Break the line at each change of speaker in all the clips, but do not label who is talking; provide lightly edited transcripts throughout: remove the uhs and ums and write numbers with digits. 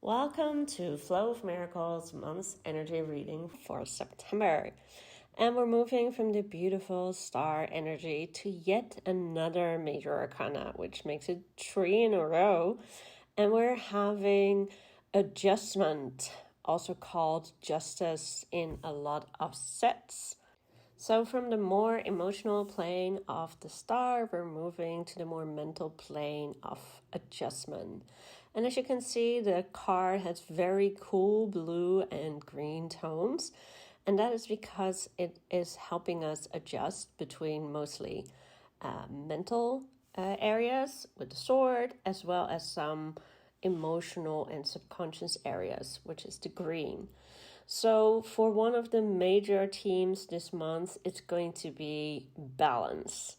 Welcome to Flow of Miracles month's energy reading for September. And we're moving from the beautiful star energy to yet another major arcana, which makes it 3 in a row. And we're having adjustment, also called justice in a lot of sets. So from the more emotional plane of the star, we're moving to the more mental plane of adjustment. And as you can see, the card has very cool blue and green tones. And that is because it is helping us adjust between mostly mental areas with the sword, as well as some emotional and subconscious areas, which is the green. So for one of the major themes this month, it's going to be balance.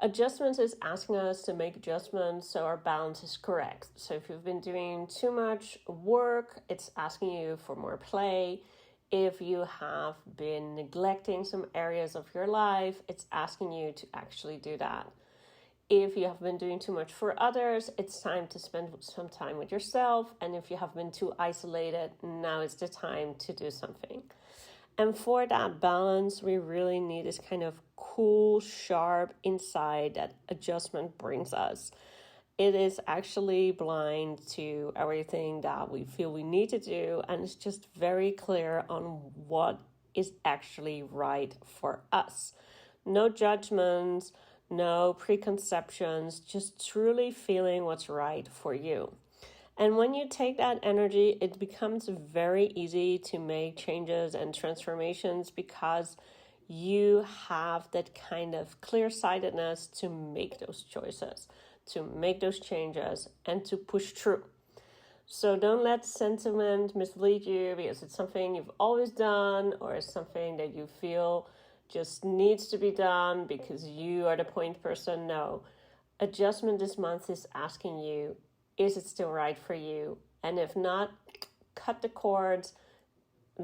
Adjustments is asking us to make adjustments so our balance is correct. So if you've been doing too much work, it's asking you for more play. If you have been neglecting some areas of your life, it's asking you to actually do that. If you have been doing too much for others, it's time to spend some time with yourself. And if you have been too isolated, now is the time to do something. And for that balance, we really need this kind of cool, sharp insight that adjustment brings us. It is actually blind to everything that we feel we need to do. And it's just very clear on what is actually right for us. No judgments. No preconceptions, just truly feeling what's right for you. And when you take that energy, it becomes very easy to make changes and transformations because you have that kind of clear-sightedness to make those choices, to make those changes, and to push through. So don't let sentiment mislead you because it's something you've always done or it's something that you feel just needs to be done because you are the point person. No. Adjustment this month is asking you, is it still right for you? And if not, cut the cords.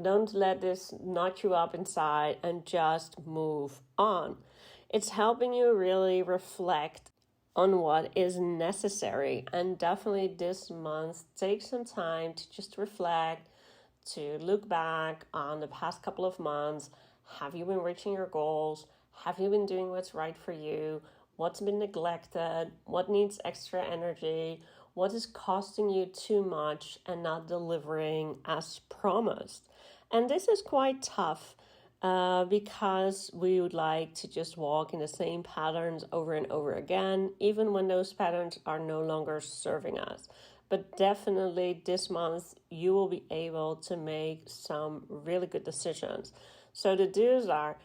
Don't let this knot you up inside and just move on. It's helping you really reflect on what is necessary. And definitely this month, take some time to just reflect, to look back on the past couple of months. Have you been reaching your goals? Have you been doing what's right for you? What's been neglected? What needs extra energy? What is costing you too much and not delivering as promised? And this is quite tough because we would like to just walk in the same patterns over and over again, even when those patterns are no longer serving us. But definitely this month, you will be able to make some really good decisions. So the do's are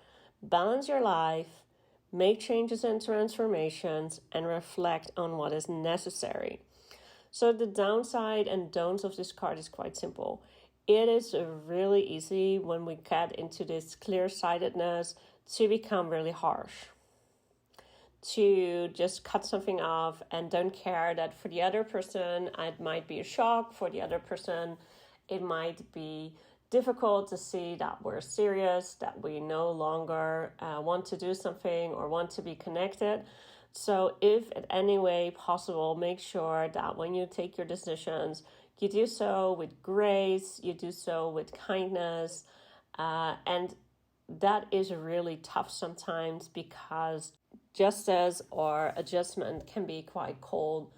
balance your life, make changes and transformations, and reflect on what is necessary. So the downside and don'ts of this card is quite simple. It is really easy when we get into this clear-sightedness to become really harsh, to just cut something off and don't care that for the other person, it might be a shock. For the other person, it might be difficult to see that we're serious, that we no longer want to do something or want to be connected. So if in any way possible, make sure that when you take your decisions, you do so with grace, you do so with kindness, and that is really tough sometimes because justice or adjustment can be quite cold.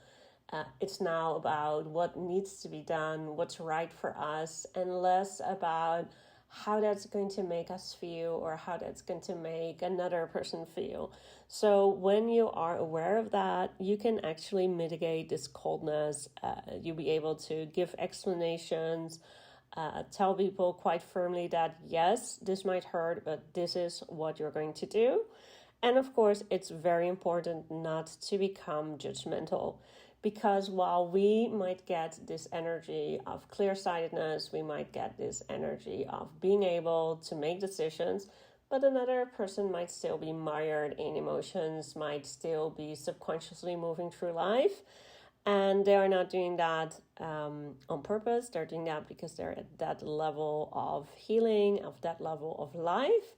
It's now about what needs to be done, what's right for us, and less about how that's going to make us feel or how that's going to make another person feel. So when you are aware of that, you can actually mitigate this coldness. You'll be able to give explanations, tell people quite firmly that, yes, this might hurt, but this is what you're going to do. And of course, it's very important not to become judgmental because while we might get this energy of clear-sightedness, we might get this energy of being able to make decisions, but another person might still be mired in emotions, might still be subconsciously moving through life. And they are not doing that on purpose. They're doing that because they're at that level of healing, of that level of life.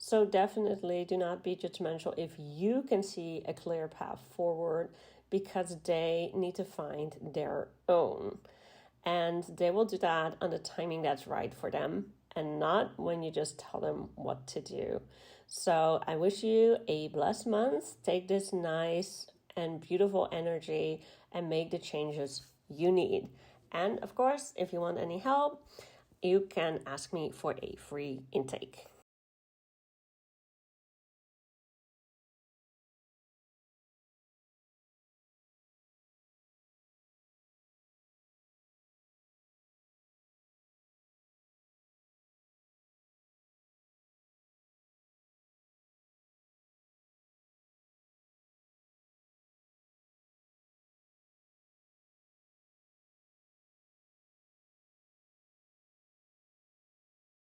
So definitely do not be judgmental if you can see a clear path forward because they need to find their own. and they will do that on the timing that's right for them and not when you just tell them what to do. So I wish you a blessed month. Take this nice and beautiful energy and make the changes you need. And of course, if you want any help, you can ask me for a free intake.